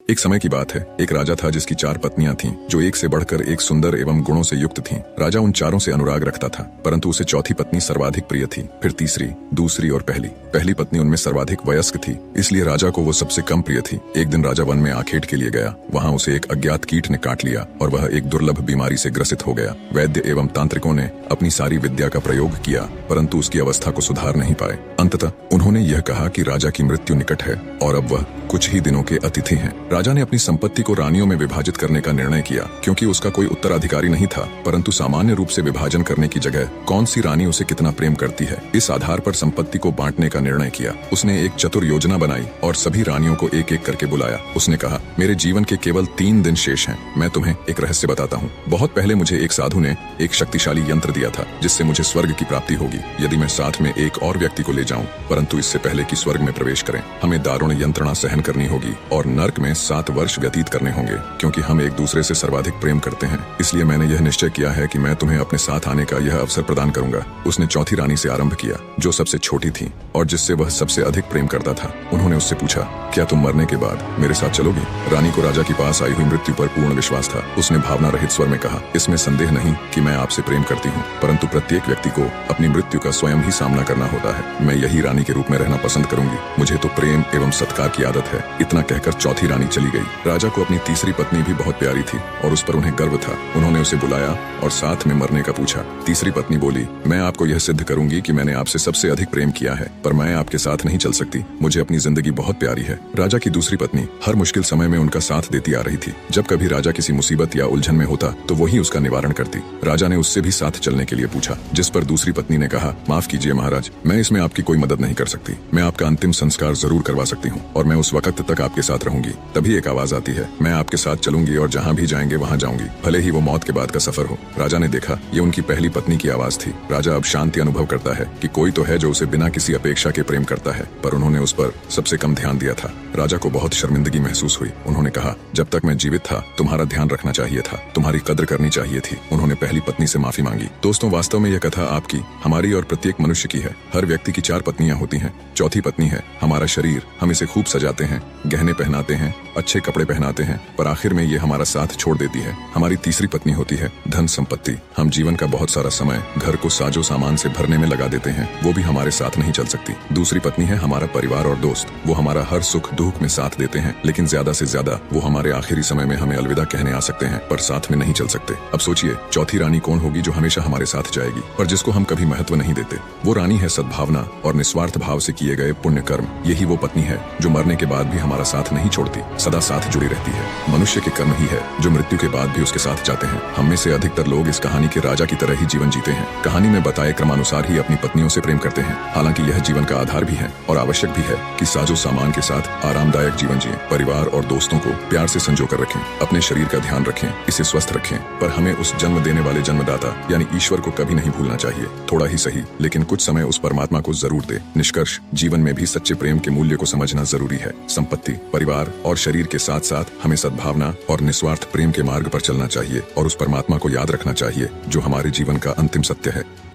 एक समय की बात है, एक राजा था जिसकी 4 पत्नियां थीं, जो एक से बढ़कर एक सुंदर एवं गुणों से युक्त थीं। राजा उन चारों से अनुराग रखता था, परंतु उसे चौथी पत्नी सर्वाधिक प्रिय थी, फिर तीसरी, दूसरी और पहली पत्नी उनमें सर्वाधिक वयस्क थी, इसलिए राजा को वो सबसे कम प्रिय थी। एक दिन राजा वन में आखेट के लिए गया। वहाँ उसे एक अज्ञात कीट ने काट लिया और वह एक दुर्लभ बीमारी से ग्रसित हो गया। वैद्य एवं तांत्रिकों ने अपनी सारी विद्या का प्रयोग किया, परंतु उसकी अवस्था को सुधार नहीं पाए। अंततः उन्होंने यह कहा कि राजा की मृत्यु निकट है और अब वह कुछ ही दिनों के अतिथि हैं। राजा ने अपनी संपत्ति को रानियों में विभाजित करने का निर्णय किया, क्योंकि उसका कोई उत्तराधिकारी नहीं था, परंतु सामान्य रूप से विभाजन करने की जगह कौन सी रानी उसे कितना प्रेम करती है, इस आधार पर संपत्ति को बांटने का निर्णय किया। उसने एक चतुर योजना बनाई और सभी रानियों को एक एक करके बुलाया। उसने कहा, मेरे जीवन के केवल 3 दिन शेष हैं। मैं तुम्हें एक रहस्य बताता हूँ। बहुत पहले मुझे एक साधु ने एक शक्तिशाली यंत्र दिया था, जिससे मुझे स्वर्ग की प्राप्ति होगी यदि मैं साथ में एक और व्यक्ति को ले जाऊं, परंतु इससे पहले कि स्वर्ग में प्रवेश करें हमें दारुण यंत्रणा सहन करनी होगी और नर्क में 7 वर्ष व्यतीत करने होंगे। क्योंकि हम एक दूसरे से सर्वाधिक प्रेम करते हैं, इसलिए मैंने यह निश्चय किया है कि मैं तुम्हें अपने साथ आने का यह अवसर प्रदान करूंगा। उसने चौथी रानी से आरंभ किया, जो सबसे छोटी थी और जिससे वह सबसे अधिक प्रेम करता था। उन्होंने उससे पूछा, क्या तुम मरने के बाद मेरे साथ चलोगी? रानी को राजा के पास आई हुई मृत्यु पर पूर्ण विश्वास था। उसने भावना रहित स्वर में कहा, इसमें संदेह नहीं कि मैं आपसे प्रेम करती हूँ, परंतु प्रत्येक व्यक्ति को अपनी मृत्यु का स्वयं ही सामना करना होता है। मैं यही रानी के रूप में रहना पसंद करूंगी। मुझे तो प्रेम एवं सत्कार की आदत है। इतना कहकर चौथी रानी चली गई। राजा को अपनी तीसरी पत्नी भी बहुत प्यारी थी और उस पर उन्हें गर्व था। उन्होंने उसे बुलाया और साथ में मरने का पूछा। तीसरी पत्नी बोली, मैं आपको यह सिद्ध करूंगी कि मैंने आपसे सबसे अधिक प्रेम किया है, पर मैं आपके साथ नहीं चल सकती। मुझे अपनी जिंदगी बहुत प्यारी है। राजा की दूसरी पत्नी हर मुश्किल समय में उनका साथ देती आ रही थी। जब कभी राजा किसी मुसीबत या उलझन में होता तो वही उसका निवारण करती। राजा ने उससे भी साथ चलने के लिए पूछा, जिस पर दूसरी पत्नी ने कहा, माफ कीजिए महाराज, मैं इसमें आपकी कोई मदद नहीं कर सकती। मैं आपका अंतिम संस्कार जरूर करवा सकती हूँ और मैं उस वक्त तक आपके साथ रहूंगी। तभी एक आवाज आती है, मैं आपके साथ चलूंगी और जहाँ भी जाएंगे वहाँ जाऊंगी, भले ही वो मौत के बाद का सफर हो। राजा ने देखा, ये उनकी पहली पत्नी की आवाज थी। राजा अब शांति अनुभव करता है कि कोई तो है जो उसे बिना किसी अपेक्षा के प्रेम करता है, पर उन्होंने उस पर सबसे कम ध्यान दिया था। राजा को बहुत शर्मिंदगी महसूस हुई। उन्होंने कहा, जब तक मैं जीवित था तुम्हारा ध्यान रखना चाहिए था, तुम्हारी कद्र करनी चाहिए थी। उन्होंने पहली पत्नी से माफी मांगी। दोस्तों, वास्तव में यह कथा आपकी, हमारी और प्रत्येक मनुष्य की है। हर व्यक्ति की 4 पत्नियां होती हैं। चौथी पत्नी है हमारा शरीर। हम इसे खूब सजाते हैं, गहने पहनाते हैं, अच्छे कपड़े पहनाते हैं, पर आखिर में ये हमारा साथ छोड़ देती है। हमारी तीसरी पत्नी होती है धन संपत्ति। हम जीवन का बहुत सारा समय घर को साजो सामान से भरने में लगा देते हैं, वो भी हमारे साथ नहीं चल सकती। दूसरी पत्नी है हमारा परिवार और दोस्त। वो हमारा हर सुख दुख में साथ देते हैं, लेकिन ज्यादा से ज्यादा वो हमारे आखिरी समय में हमें अलविदा कहने आ सकते हैं, पर साथ में नहीं चल सकते। अब सोचिए, चौथी रानी कौन होगी जो हमेशा हमारे साथ जाएगी, पर जिसको हम कभी महत्व नहीं देते? वो रानी है सद्भावना और निस्वार्थ भाव से किए गए पुण्य कर्म। यही वो पत्नी है जो मरने के बाद भी हमारा साथ नहीं छोड़ती, सदा साथ जुड़ी रहती है। मनुष्य के कर्म ही है जो मृत्यु के बाद भी उसके साथ जाते हैं। हम में से अधिकतर लोग इस कहानी के राजा की तरह ही जीवन जीते हैं। कहानी में बताए क्रमानुसार ही अपनी पत्नियों से प्रेम करते हैं। हालांकि यह जीवन का आधार भी है और आवश्यक भी है कि साजो सामान के साथ आरामदायक जीवन जिएं। परिवार और दोस्तों को प्यार से संजो कर रखें, अपने शरीर का ध्यान रखें, इसे स्वस्थ रखें, पर हमें उस जन्म देने वाले जन्मदाता यानी ईश्वर को कभी नहीं भूलना चाहिए। थोड़ा ही सही, लेकिन कुछ समय उस परमात्मा को जरूर दे। निष्कर्ष, जीवन में भी सच्चे प्रेम के मूल्य को समझना जरूरी है। संपत्ति, परिवार और शरीर के साथ साथ हमें सद्भावना और निस्वार्थ प्रेम के मार्ग पर चलना चाहिए और उस परमात्मा को याद रखना चाहिए जो हमारे जीवन का अंतिम सत्य है।